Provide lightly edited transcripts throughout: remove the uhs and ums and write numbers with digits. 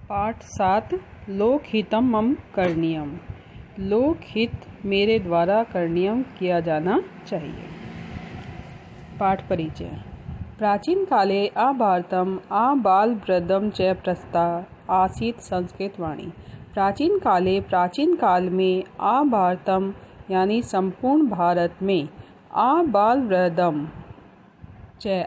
पाठ 7 लोकहितं मम करणीयम। लोकहित मेरे द्वारा करणीयम किया जाना चाहिए। पाठ परिचय। प्राचीन काले आभारतम आबालवृद्धं च प्रस्ता आसीत् संस्कृतवाणी। प्राचीन काल में आभारतम यानी संपूर्ण भारत में आबालवृद्धम च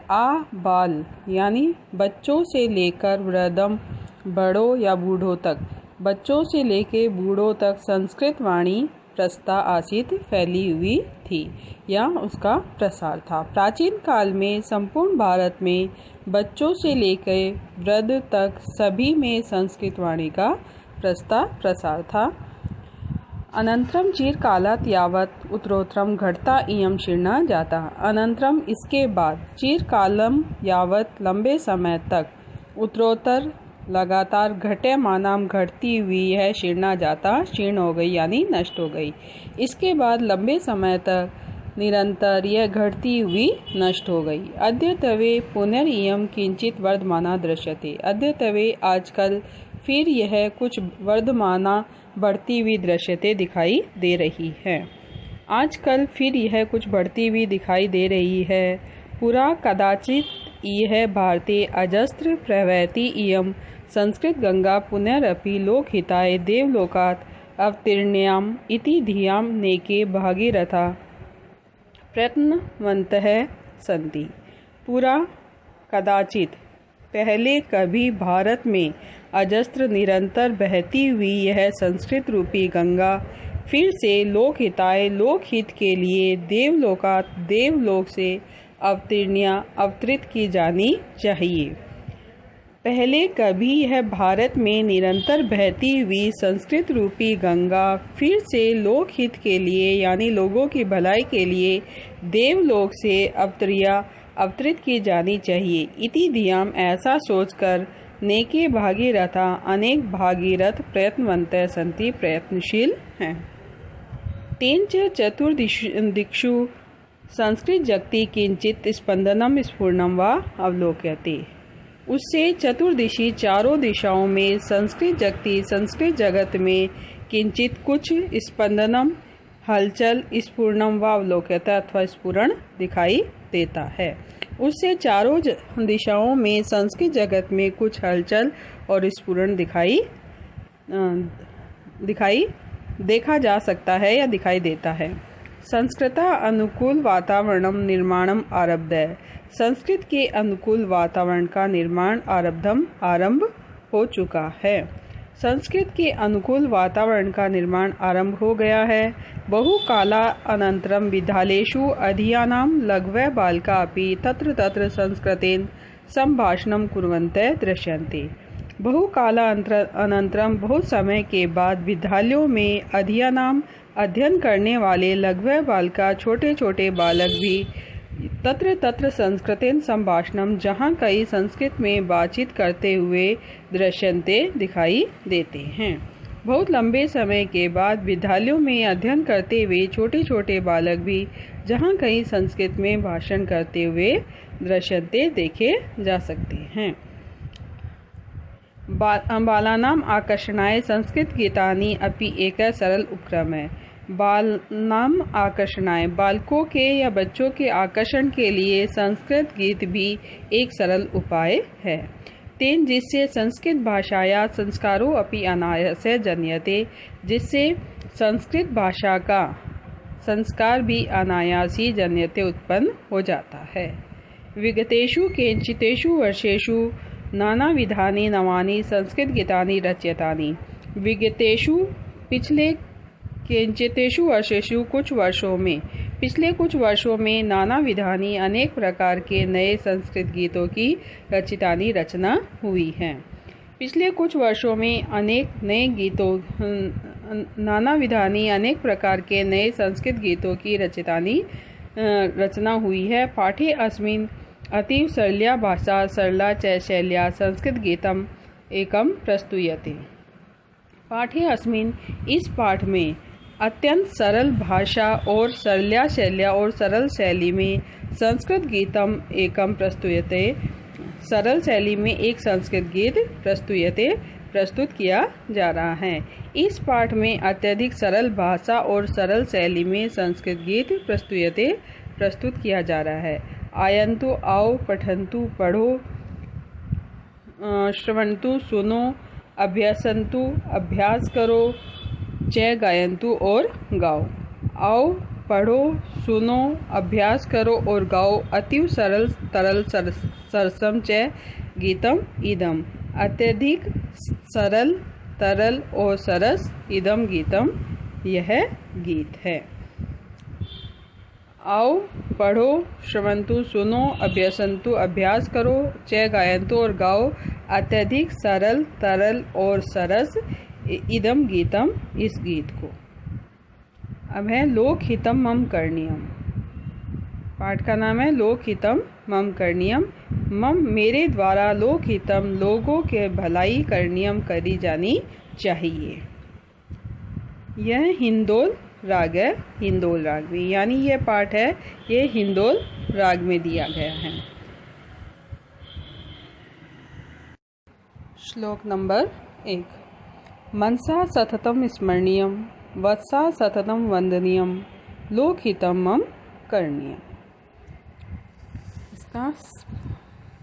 बाल यानी बच्चों से लेकर वृद्धम बड़ों या बूढ़ों तक, बच्चों से लेकर बूढ़ों तक संस्कृत वाणी प्रस्ता आसित फैली हुई थी या उसका प्रसार था। प्राचीन काल में संपूर्ण भारत में बच्चों से लेकर वृद्ध तक सभी में संस्कृत वाणी का प्रसार था। अनंतरम चिरकालात् यावत् उत्तरोत्तरम घटता इयं शीर्णा जाता। अनंतरम इसके बाद चिरकालम यावत् लंबे समय तक उत्तरोत्तर लगातार घट्यमानम घटती हुई है शीर्णा जाता शीर्ण हो गई यानी नष्ट हो गई। इसके बाद लंबे समय तक निरंतर यह घटती हुई नष्ट हो गई। अद्यत्वे पुनरियम किंचित वर्धमाना दृश्यते। अद्यत्वे आजकल फिर यह कुछ वर्धमाना बढ़ती हुई दृश्यते दिखाई दे रही है। आजकल फिर यह कुछ बढ़ती हुई दिखाई दे रही है। पुरा कदाचित यह भारते अजस्त्र प्रवहति इयं संस्कृत गंगा पुनरपि लोकहिताय देवलोकात् अवतीर्ण्याम् इति धियां नेके भागीरथा प्रयत्नवन्तः सन्ति। पुरा कदाचित पहले कभी भारत में अजस्त्र निरंतर बहती हुई यह संस्कृत रूपी गंगा फिर से लोकहिताय लोकहित के लिए देवलोक से अवतरित की जानी चाहिए। पहले कभी यह भारत में निरंतर बहती हुई संस्कृत रूपी गंगा फिर से लोकहित के लिए यानी लोगों की भलाई के लिए देवलोक से अवतरित की जानी चाहिए। इति धियाम ऐसा सोचकर नेके भागीरथा अनेक भागीरथ प्रयत्नवन्तः सन्ति प्रयत्नशील हैं। तेन च चतुर्दिक्षु संस्कृत जगति किंचित स्पंदनम स्फुरणम वा अवलोक्यते। उससे चतुर्दिशी चारों दिशाओं में संस्कृत जगत में किंचित कुछ स्पंदनम हलचल स्फुरणम व अवलोक्यता अथवा स्फुरण दिखाई देता है। उससे चारों दिशाओं में संस्कृत जगत में कुछ हलचल और स्फुरण देखा जा सकता है या दिखाई देता है। संस्कृता अनुकूल वातावरणम निर्माणम आरब्ध। संस्कृत के अनुकूल वातावरण का निर्माण आरंभ हो चुका है। संस्कृत के अनुकूल वातावरण का निर्माण आरंभ हो गया है। बहुकाला अनंतरम विद्यालयेषु अधीयानां लघवः बालका अपि तत्र तत्र संस्कृतेन संभाषणं कुर्वन्तः दृश्यन्ते। बहुकाला अनंतरम बहुत समय के बाद विद्यालयों में अधीयानाम अध्ययन करने वाले लघवः बालका छोटे छोटे बालक भी तत्र तत्र संस्कृतेन संभाषणम जहाँ कई संस्कृत में बातचीत करते हुए दृश्यन्ते दिखाई देते हैं। बहुत लंबे समय के बाद विद्यालयों में अध्ययन करते हुए छोटे छोटे बालक भी जहाँ कई संस्कृत में भाषण करते हुए दृश्यन्ते देखे जा सकते हैं। बालानाम आकर्षणाय संस्कृत गीतानि अपि एक सरल उपक्रम है। बालनाम आकर्षणाय बालकों के या बच्चों के आकर्षण के लिए संस्कृत गीत भी एक सरल उपाय है। तेन जिससे संस्कृत भाषाया संस्कारो अपि अनायासे जन्यते। जिससे संस्कृत भाषा का संस्कार भी अनायास ही जन्यते उत्पन्न हो जाता है। विगतेषु केंचितेषु वर्षेषु नानाविधानि नवानि संस्कृत गीतानि रच्यतानि। विगतेषु पिछले केंचितेषु वर्षेषु पिछले कुछ वर्षों में नाना विधानी अनेक प्रकार के नए संस्कृत गीतों की रचना हुई है। पिछले कुछ वर्षों में नाना विधानी अनेक प्रकार के नए संस्कृत गीतों की रचना हुई है। पाठे अस्मिन् अतीव सरल्या भाषा सरला च शैल्या संस्कृत गीतम एकम प्रस्तुयते। पाठे अस्मिन् इस पाठ में अत्यंत सरल भाषा और सरल्या शैल्या और सरल शैली में संस्कृत गीतम एकम प्रस्तुयते। सरल शैली में एक संस्कृत गीत प्रस्तुयते प्रस्तुत किया जा रहा है। इस पाठ में अत्यधिक सरल भाषा और सरल शैली में संस्कृत गीत प्रस्तुत किया जा रहा है। आयन्तु आओ, पठन्तु पढ़ो, श्रवन्तु सुनो, अभ्यसन्तु अभ्यास करो, च गायन्तु और गाओ। आओ, पढ़ो, सुनो, अभ्यास करो और गाओ। अतीव सरल तरल सरसम च गीतम इदम। अत्यधिक सरल तरल और सरस इदम गीतम यह गीत है। आओ, पढ़ो, श्रवन्तु सुनो, अभ्यसन्तु अभ्यास करो, च गायन्तु और गाओ। अत्यधिक सरल तरल और सरस इदम गीतम इस गीत को। अब है लोकहितम मम करणीयम। पाठ का नाम है लोकहितम मम करणीयम। मम मेरे द्वारा लोकहितम लोगों के भलाई करणीयम करी जानी चाहिए। यह हिंदोल राग है, हिंदोल राग में, यानी यह पाठ है ये हिंदोल राग में दिया गया है। श्लोक नंबर 1। मनसा सततम स्मरणीयम, वत्सा सततम वंदनीयम, लोकहितम मम करणीयम। इसका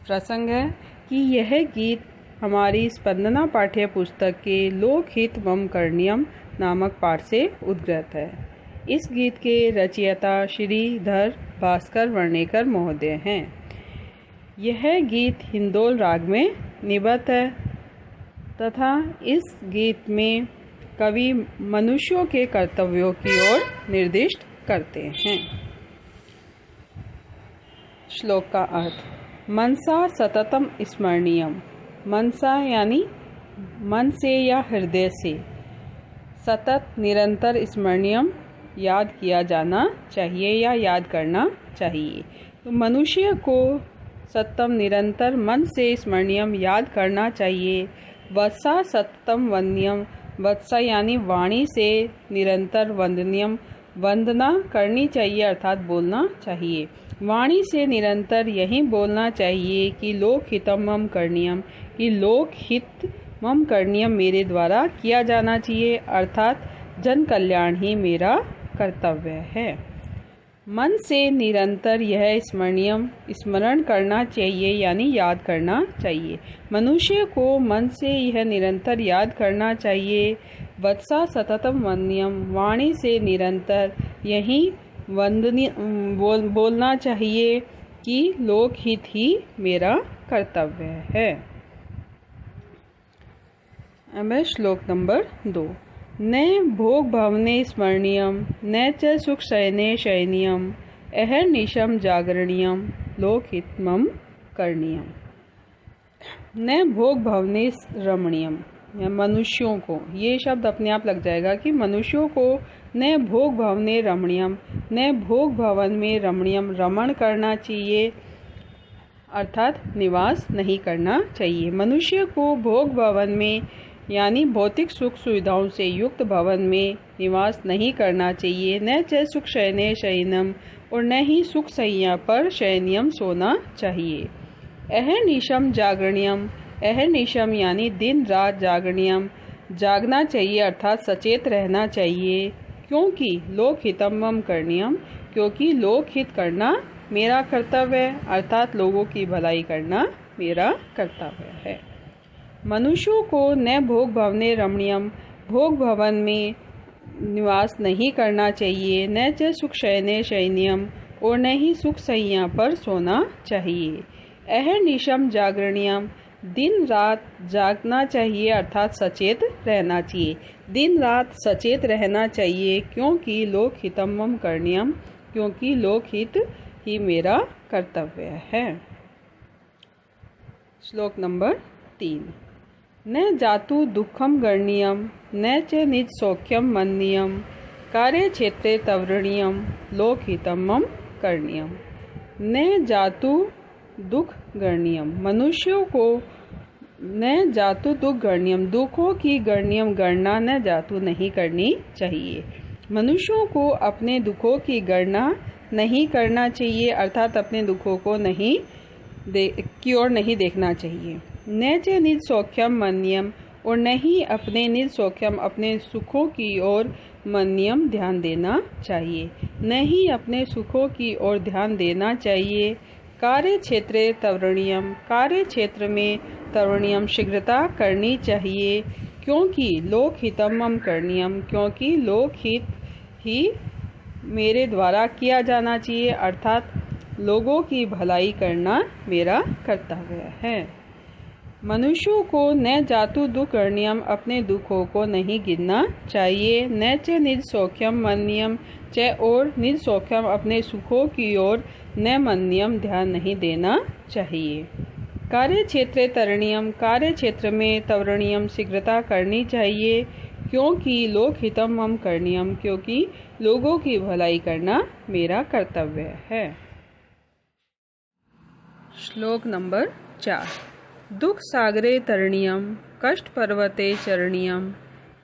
प्रसंग है कि यह गीत हमारी स्पंदना पाठ्य पुस्तक के लोकहित मम करणीयम नामक पाठ से उद्गत है। इस गीत के रचयिता श्रीधर भास्कर वर्णेकर महोदय हैं। यह गीत हिंदोल राग में निबद्ध है तथा इस गीत में कवि मनुष्यों के कर्तव्यों की ओर निर्दिष्ट करते हैं। श्लोक का अर्थ। मनसा सततम स्मरणीयम। मनसा यानी मन से या हृदय से, सतत निरंतर स्मरणीयम याद किया जाना चाहिए या याद करना चाहिए। तो मनुष्य को सततम निरंतर मन से स्मरणीयम याद करना चाहिए। वत्सा सततम वंदनीयम। वत्सा यानी वाणी से निरंतर वंदनीयम वंदना करनी चाहिए अर्थात बोलना चाहिए। वाणी से निरंतर यही बोलना चाहिए कि लोकहितम मम करणीयम, कि लोकहित मम करणीयम मेरे द्वारा किया जाना चाहिए अर्थात जन कल्याण ही मेरा कर्तव्य है। मन से निरंतर यह स्मरण करना चाहिए यानी याद करना चाहिए। मनुष्य को मन से यह निरंतर याद करना चाहिए। वत्सा सततम वंदनीयम। वाणी से निरंतर यही बोलना चाहिए कि लोकहित ही मेरा कर्तव्य है। अब श्लोक नंबर 2। न भोग भवने स्मरणीयम, न च सुख शयने शयनीयम, अहर्निशम जागरणीयम, लोकहित मम करणीयम। न भोग भवने रमणीयम, मनुष्यों को, ये शब्द अपने आप लग जाएगा कि मनुष्यों को न भोग भवने रमणीयम, न भोग भवन में रमणीयम रमण करना चाहिए अर्थात निवास नहीं करना चाहिए। मनुष्य को भोग भवन में यानी भौतिक सुख सुविधाओं से युक्त भवन में निवास नहीं करना चाहिए। न च सुख शयने शयनम, और न ही सुख शैया पर शयनियम सोना चाहिए। अहर्निशम जागरणीयम। अहर्निशम यानी दिन रात जागरणीयम जागना चाहिए अर्थात सचेत रहना चाहिए। क्योंकि लोकहितम मम करणीयम, क्योंकि लोकहित करना मेरा कर्तव्य है अर्थात लोगों की भलाई करना मेरा कर्तव्य है। मनुष्यों को न भोग भवने रमणीयम, भोग भवन में निवास नहीं करना चाहिए। न च सुख शयने शयनीयम, और न ही सुख शैया पर सोना चाहिए। अहर्निशम जागरणीयम, दिन रात जागना चाहिए अर्थात सचेत रहना चाहिए। दिन रात सचेत रहना चाहिए क्योंकि लोकहितम मम करणीयम, क्योंकि लोकहित ही मेरा कर्तव्य है। श्लोक नंबर 3। न जातु दुखम गरणीयम, न च निज सौख्यम मन्नीयम, कार्य क्षेत्रे तवरणीयम, लोकहितम मम करणीयम। न जातु दुख गरणीयम, मनुष्यों को न जातु दुख गरणीयम, दुखों की गरणीयम गणना न जातु नहीं करनी चाहिए। मनुष्यों को अपने दुखों की गणना नहीं करना चाहिए अर्थात अपने दुखों को की ओर नहीं देखना चाहिए। न च निज सौख्यम मन्नीयम, और न ही अपने निज-सौख्यम अपने सुखों की ओर मन्यम ध्यान देना चाहिए, न ही अपने सुखों की ओर ध्यान देना चाहिए। कार्य क्षेत्रे तवरणीयम, कार्य क्षेत्र में तवरणीयम शीघ्रता करनी चाहिए, क्योंकि लोकहितम मम करणीयम, क्योंकि लोकहित ही मेरे द्वारा किया जाना चाहिए, अर्थात लोगों की भलाई करना मेरा कर्तव्य है। मनुष्यों को न जातु दुख करणीयम, अपने दुखों को नहीं गिनना चाहिए, न च निज सौख्यम मन्यम च, और निज सौख्यम अपने सुखों की ओर न मन्यम ध्यान नहीं देना चाहिए। कार्य क्षेत्र तरणीयम, कार्य क्षेत्र में तवरणीयम शीघ्रता करनी चाहिए, क्योंकि लोकहितम मम करणीयम, क्योंकि लोगों की भलाई करना मेरा कर्तव्य है। श्लोक नंबर 4। दुख सागरे तरणीयम, कष्ट पर्वते चरणीयम,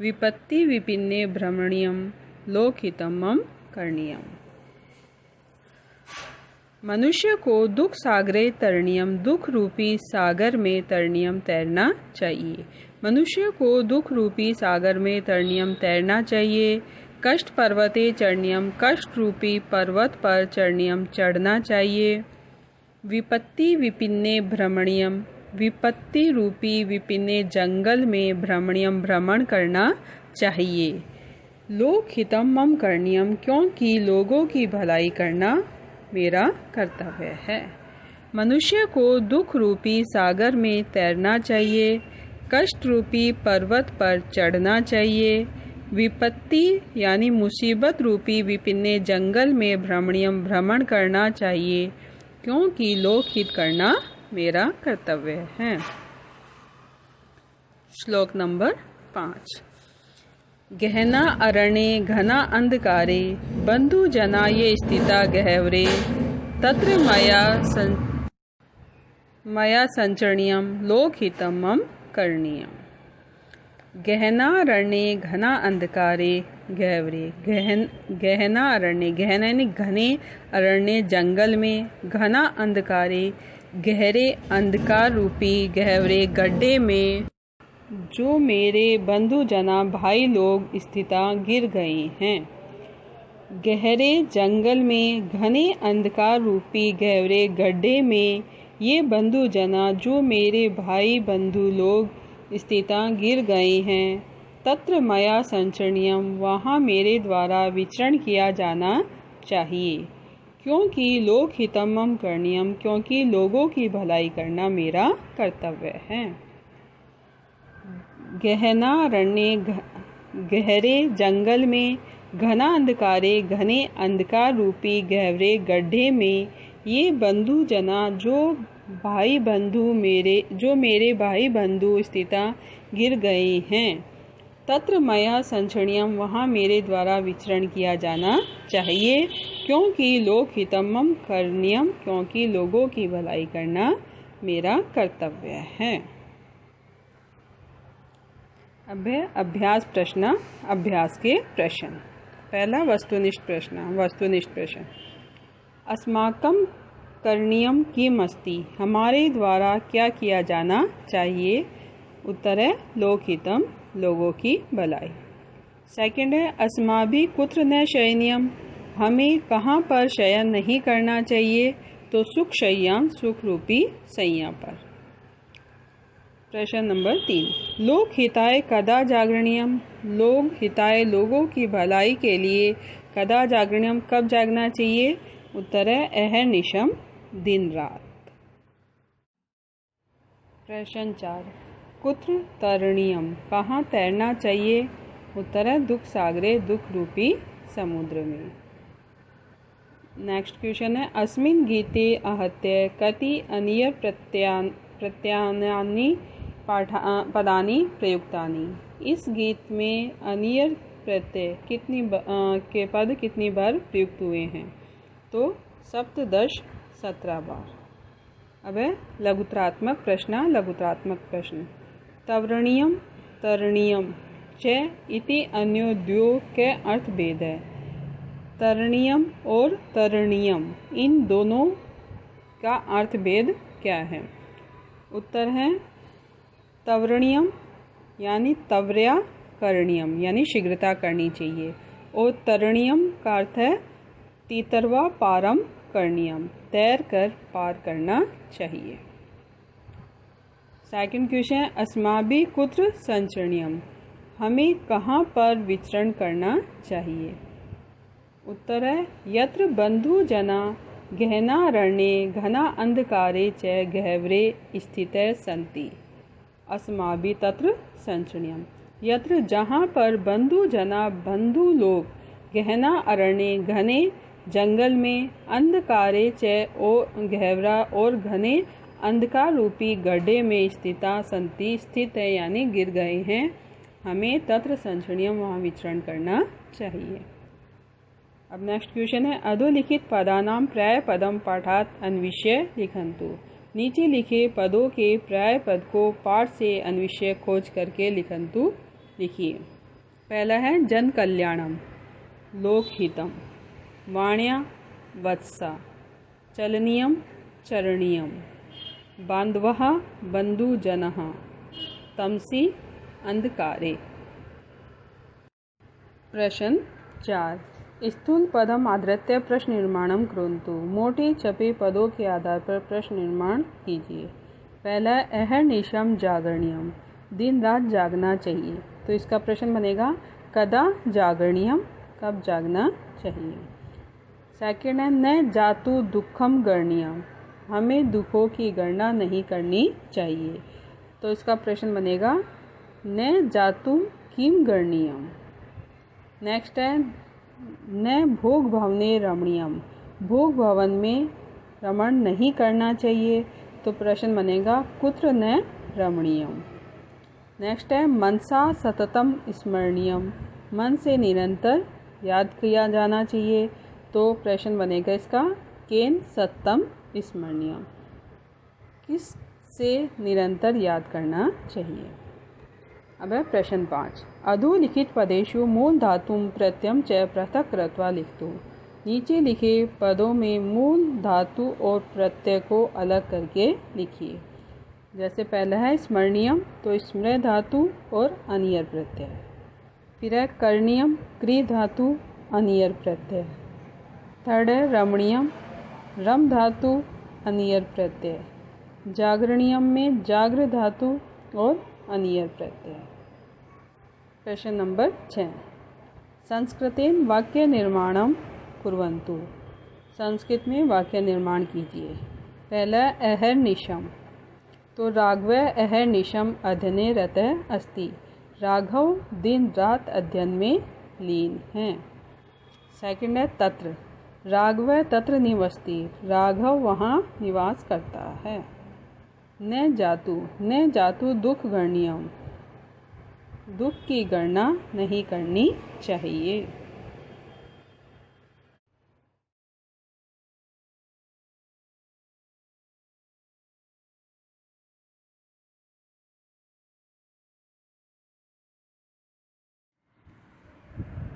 विपत्ति विपिन्ने भ्रमणीयम, लोकहितम मम करणीयम। मनुष्य को दुख सागरे तरणीयम, दुख रूपी सागर में तरणीयम तैरना चाहिए। मनुष्य को दुख रूपी सागर में तरणीयम तैरना चाहिए। कष्ट पर्वते चरणीयम, कष्ट रूपी पर्वत पर चरणीयम चढ़ना चाहिए। विपत्ति विपिन्ने भ्रमणीयम, विपत्ति रूपी विपिन्ने जंगल में भ्रमणीयम भ्रमण करना चाहिए। लोकहितम मम करणीयम, क्योंकि लोगों की भलाई करना मेरा कर्तव्य है। मनुष्य को दुख रूपी सागर में तैरना चाहिए, कष्ट रूपी पर्वत पर चढ़ना चाहिए, विपत्ति यानी मुसीबत रूपी विपिन्ने जंगल में भ्रमणीयम भ्रमण करना चाहिए, क्योंकि लोकहित करना मेरा कर्तव्य है। श्लोक नंबर 5। गहना अरण्ये घना अंधकारे, बंधु जना ये स्थिता गहवरे, तत्र मया संचरणीयम, लोकहितम मम करणीयम। गहनारण्ये घना अंधकारे गहवरे, गहना अरण्य, गहना यानी घने अरण्य जंगल में, घना अंधकारे गहरे अंधकार रूपी गहवरे गड्ढे में, जो मेरे बंधु जना भाई लोग स्थिता गिर गए हैं। गहरे जंगल में घने अंधकार रूपी गहरे गड्ढे में ये बंधु जना जो मेरे भाई बंधु लोग स्थिता गिर गए हैं। तत्र मया संचरणीयम, वहाँ मेरे द्वारा विचरण किया जाना चाहिए, क्योंकि लोकहितम मम करणीयम, क्योंकि लोगों की भलाई करना मेरा कर्तव्य है। गहनारण्ये गहरे जंगल में, घना अंधकारे घने अंधकार रूपी गहरे गड्ढे में ये बंधु जना जो मेरे भाई बंधु स्थिता गिर गए हैं। तत्र मया संचरणीयम, वहाँ मेरे द्वारा विचरण किया जाना चाहिए, क्योंकि लोकहितम मम करणीयम, क्योंकि लोगों की भलाई करना मेरा कर्तव्य है। अब है अभ्यास प्रश्न, अभ्यास के प्रश्न। पहला वस्तुनिष्ठ प्रश्न। अस्माकं करणीयम किमस्ति, हमारे द्वारा क्या किया जाना चाहिए। उत्तर है लोकहितम, लोगों की भलाई। सेकंड है अस्माभिः कुत्र न शयनीयम, हमें कहाँ पर शयन नहीं करना चाहिए। तो सुख शय्याम, सुख रूपी शैया पर। प्रश्न नंबर 3, लोकहिताय कदा जागरणीयम, लोकहिताय लोगों की भलाई के लिए कदा जागरणीयम, कब जागना चाहिए। उत्तर है अहर्निशम, दिन रात। प्रश्न 4, कुत्र तरणीयम, कहाँ तैरना चाहिए। उत्तर है दुख सागरे, दुख रूपी समुद्र में। नेक्स्ट क्वेश्चन है अस्मिन् गीते आहत्य कति अनियर प्रत्ययानि पदानि प्रयुक्तानि, इस गीत में अनियर प्रत्यय के पद कितनी बार प्रयुक्त हुए हैं। तो सप्तदश 17 बार। अब है लघुत्रात्मक प्रश्न। तवरणीयम तरणीयम च इति अन्यो द्वयो के अर्थ भेद है। तरणीयम और तरणीयम, इन दोनों का अर्थ भेद क्या है। उत्तर है तवरणीयम यानी तवरया करणीयम यानी शीघ्रता करनी चाहिए। और तरणीयम का अर्थ है तीतरवा पारम करणीयम, तैर कर पार करना चाहिए। सेकंड क्वेश्चन है अस्माभि कुत्र संचरणीयम, हमें कहाँ पर विचरण करना चाहिए। उत्तर है यत्र बंधु जना गहनारण्ये घना अंधकारे च गह्वरे स्थितः सन्ति अस्माभि तत्र संचरणीयम। यत्र जहाँ पर बंधु जना बंधु लोग गहना अरण्य घने जंगल में अंधकारे च और गहवरा और घने अंधकार रूपी गड्ढे में स्थिता संति स्थित है यानी गिर गए हैं, हमें तत्र संचरणीयम वहाँ विचरण करना चाहिए। अब नेक्स्ट क्वेश्चन है अधोलिखित पदानाम प्राय पदम पाठात अन्विष्य लिखन्तु, नीचे लिखे पदों के प्राय पद को पाठ से अन्विष्य खोज करके लिखन्तु लिखिए। पहला है जन कल्याणम, लोकहितम, वाण्या वत्सा, चलनीयम चरणीयम, बांधवः बंधुजनः, तमसि अंधकारे। प्रश्न 4 स्थूल पदम आधृत्य प्रश्न निर्माणम कुर्वन्तु, मोटे छपे पदों के आधार पर प्रश्न निर्माण कीजिए। पहला अहर्निशम जागरणीयम, दिन रात जागना चाहिए, तो इसका प्रश्न बनेगा कदा जागरणीयम, कब जागना चाहिए। सेकंड है न जातु दुखम गणनीयम, हमें दुखों की गणना नहीं करनी चाहिए, तो इसका प्रश्न बनेगा न जातु किम गणनीयम। नेक्स्ट है न भोग भवने रमणीयम, भोग भवन में रमण नहीं करना चाहिए, तो प्रश्न बनेगा कुत्र न रमणीयम। नेक्स्ट है मनसा सततम स्मरणीयम, मन से निरंतर याद किया जाना चाहिए, तो प्रश्न बनेगा इसका केन सततम स्मरणीयम, किस से निरंतर याद करना चाहिए। अब है प्रश्न 5 अधोलिखित पदेषु मूल धातुम प्रत्ययम च पृथक कृत्वा लिखतु, नीचे लिखे पदों में मूल धातु और प्रत्यय को अलग करके लिखिए। जैसे पहला है स्मरणीयम, तो स्मृ धातु और अनियर प्रत्यय। फिर है करणीयम, क्री धातु अनियर प्रत्यय। थर्ड है रमणीयम, रम धातु अनियर प्रत्यय। जागरणीयम में जाग्र धातु और अनियर प्रत्यय। प्रश्न नंबर 6 संस्कृतेन वाक्य निर्माणम कुर्वन्तु, संस्कृत में वाक्य निर्माण कीजिए। पहला अहर्निशम, तो राघव अहर्निशम अध्ययने रतः अस्ति, राघव दिन रात अध्ययन में लीन हैं। सेकंड है तत्र, राघव तत्र निवसति, राघव वहाँ निवास करता है। न जातु दुख गणनीयम, दुख की गणना नहीं करनी चाहिए।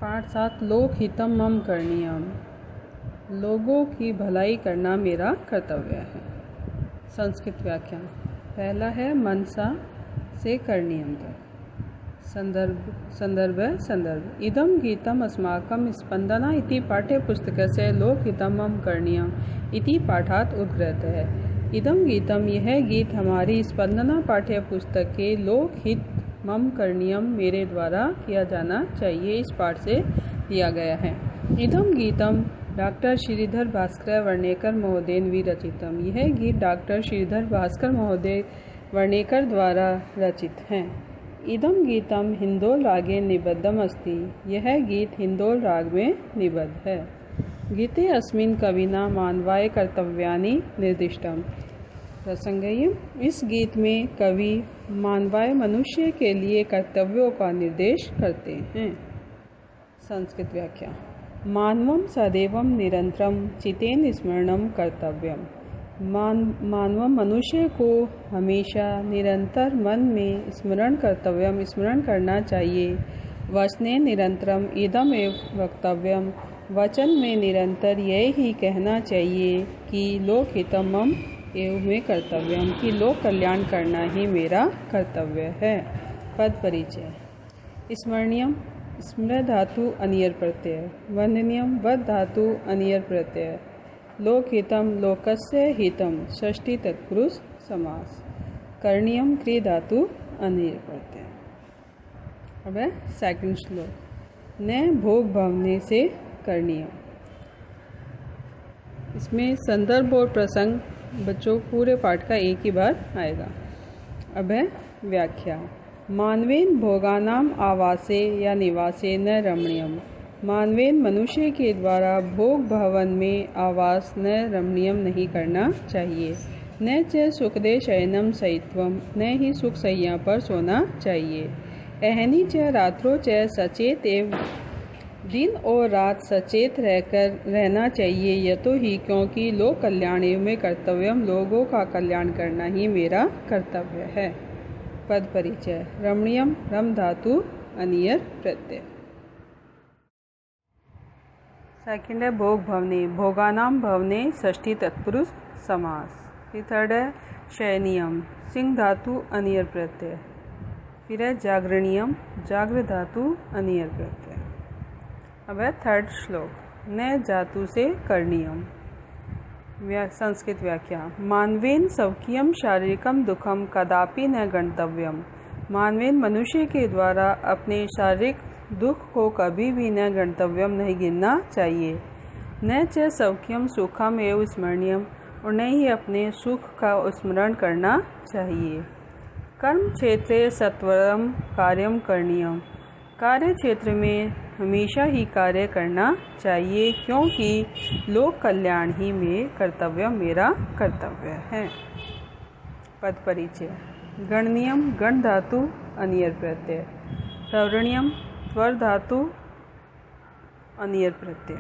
पाठ 7 लोकहितम मम करणीयम, लोगों की भलाई करना मेरा कर्तव्य है। संस्कृत व्याख्यान पहला है मनसा से करणीयम तक। संदर्भ इदम गीतम अस्माकं स्पंदना इति पाठ्यपुस्तकस्य लोकहितं मम करणीयम इति पाठात् उद्गृह्यते है। इदम गीतम, यह गीत हमारी स्पंदना पाठ्यपुस्तक के लोकहित मम करणीयम मेरे द्वारा किया जाना चाहिए इस पाठ से लिया गया है। इदम गीतम डॉक्टर श्रीधर भास्कर वर्णेकर महोदय विरचितम, यह गीत डॉक्टर श्रीधर भास्कर महोदय वर्णेकर द्वारा रचित है। इदम गीतम हिंदोल रागे निबद्धम अस्ति, यह गीत हिंदोल राग में निबद्ध है। गीते अस्मिन् कविना मानवाय कर्तव्यानि निर्दिष्टम प्रसंगयम्, इस गीत में कवि मानवाय मनुष्य के लिए कर्तव्यों का निर्देश करते हैं। संस्कृत व्याख्या मानवम सदैवम निरंतरम चितेन स्मरणम कर्तव्यम, मानव मनुष्य को हमेशा निरंतर मन में स्मरण कर्तव्यम, स्मरण करना चाहिए। वचने निरंतरम इदम एव वक्तव्यम, वचन में निरंतर यह ही कहना चाहिए कि लोकहितम एव में कर्तव्यम, कि लोक कल्याण करना ही मेरा कर्तव्य है। पद परिचय। स्मरणीयम स्मृ धातु अनियर प्रत्यय। वंदनीयम वद धातु अनियर प्रत्यय। लोकहितम लोकस्य हितम षष्ठी तत्पुरुष समास। करणीयम क्रिय धातु अनियर प्रत्यय। अब है सेकंड श्लोक। न भोग भावने से करणीयम। इसमें संदर्भ और प्रसंग बच्चों पूरे पाठ का एक ही बार आएगा। अब है व्याख्या। मानवेन भोगानाम आवासे या निवासे न रमणीयम। मानवेन मनुष्य के द्वारा भोग भवन में आवास न रमणीयम नहीं करना चाहिए। न च सुखदे शयनम सहित्वम, न ही सुख सैया पर सोना चाहिए। अहनी च रात्रो च सचेत एव, दिन और रात सचेत रहकर रहना चाहिए। यतो ही क्योंकि लोक कल्याण में कर्तव्यम, लोगों का कल्याण करना ही मेरा कर्तव्य है। पद परिचय। रमणीयम रम धातु अनियर प्रत्यय। सेकंड है भोग भवने। भोगानाम भवने षष्ठी तत्पुरुष समास। फिर थर्ड है शयनीयम सिंह धातु अनियर प्रत्यय। फिर है जागरणीयम जागृ धातु अनियर प्रत्यय। अब है थर्ड श्लोक। न धातु से करणीयम। संस्कृत व्याख्या। मानवेन स्वकीयम शारीरिकम दुखम कदापि न गंतव्यम। मानवेन मनुष्य के द्वारा अपने शारीरिक दुख को कभी भी न गंतव्यम नहीं गिनना चाहिए। न च स्वकीयम सुखम एवं स्मरणीयम, और न ही अपने सुख का स्मरण करना चाहिए। कर्म क्षेत्रे सत्वरम कार्यम करणीयम। कार्य क्षेत्र में हमेशा ही कार्य करना चाहिए, क्योंकि लोक कल्याण ही में कर्तव्य मेरा कर्तव्य है। पद परिचय। गणनीयम गण धातु अनियर प्रत्यय। त्वरणीयम त्वर धातु अनियर प्रत्यय।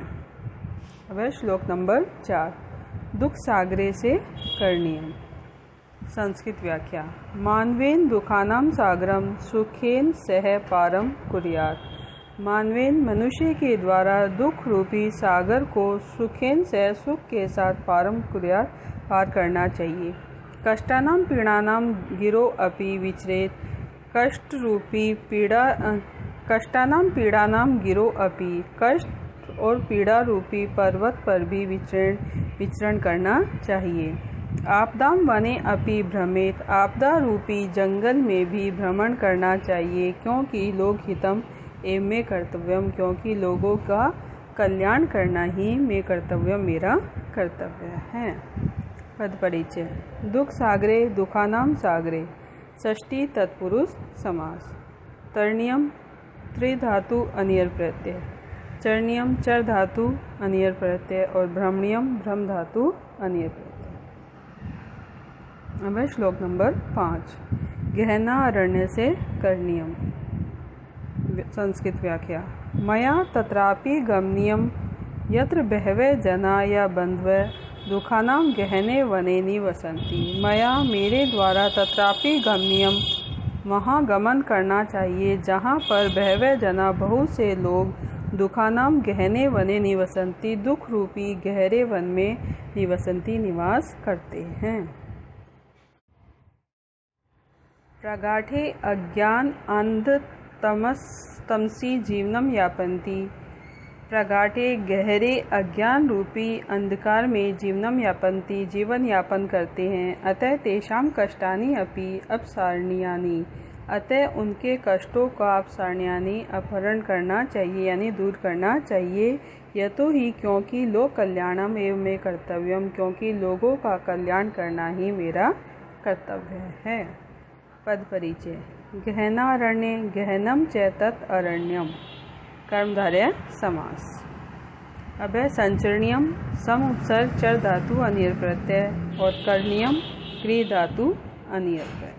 अब है श्लोक नंबर 4। दुख सागरे से करणीयम। संस्कृत व्याख्या। मानवेन दुखानाम सागरम सुखेन सह पारम कुर्यात्। मानवेन मनुष्य के द्वारा दुख रूपी सागर को सुखेन सह सुख के साथ पारम कुर्यात् पार करना चाहिए। कष्टानाम पीड़ानाम गिरो अपि विचरेत। कष्ट रूपी पीड़ा कष्टानाम पीड़ानाम गिरो अपि, कष्ट और पीड़ा रूपी पर्वत पर भी विचरण करना चाहिए। आपदाम वने अपि भ्रमेत। आपदा रूपी जंगल में भी भ्रमण करना चाहिए, क्योंकि लोकहितम एवं में कर्तव्यम, क्योंकि लोगों का कल्याण करना ही में कर्तव्य मेरा कर्तव्य है। पद परिचय। दुख सागरे दुखानाम सागरे षष्ठी तत्पुरुष समास। तरणीयम त्रिधातु अनियर प्रत्यय। चरणीयम चर धातु अनियर प्रत्यय और भ्रमणीयम भ्रम धातु अनियर प्रत्यय। अब है श्लोक नंबर 5। गहना अरण्य से करणीयम। संस्कृत व्याख्या। मया तत्रापि गमनीयम यत्र बहवे जना या बंधव दुखानाम गहने वने निवसन्ति। मया मेरे द्वारा तत्रापि गमनीयम वहाँ गमन करना चाहिए, जहाँ पर बहवे जना बहुत से लोग दुखानाम गहने वने निवसन्ति दुख रूपी गहरे वन में निवसन्ति निवास करते हैं। प्रगाढ़े अज्ञान अंध तमसी जीवनम यापन्ति। प्रगाढ़े गहरे अज्ञान रूपी अंधकार में जीवनम यापन्ति जीवन यापन करते हैं। अतः तेषाम कष्टानि अपि अपसारण्यानि। अतः उनके कष्टों का अपसारण्यानि अपहरण करना चाहिए, यानी दूर करना चाहिए। यतो ही क्योंकि लोक कल्याणम एवं में कर्तव्यम, क्योंकि लोगों का कल्याण करना ही मेरा कर्तव्य है। पद परिचय। गहनारण्य गहनम च तत् अरण्यम। कर्मधारय समास। अब है संचरणीयम सम उपसर्ग चर धातु अनियर प्रत्यय और करणीयम क्रिय धातु अनियर प्रत्यय।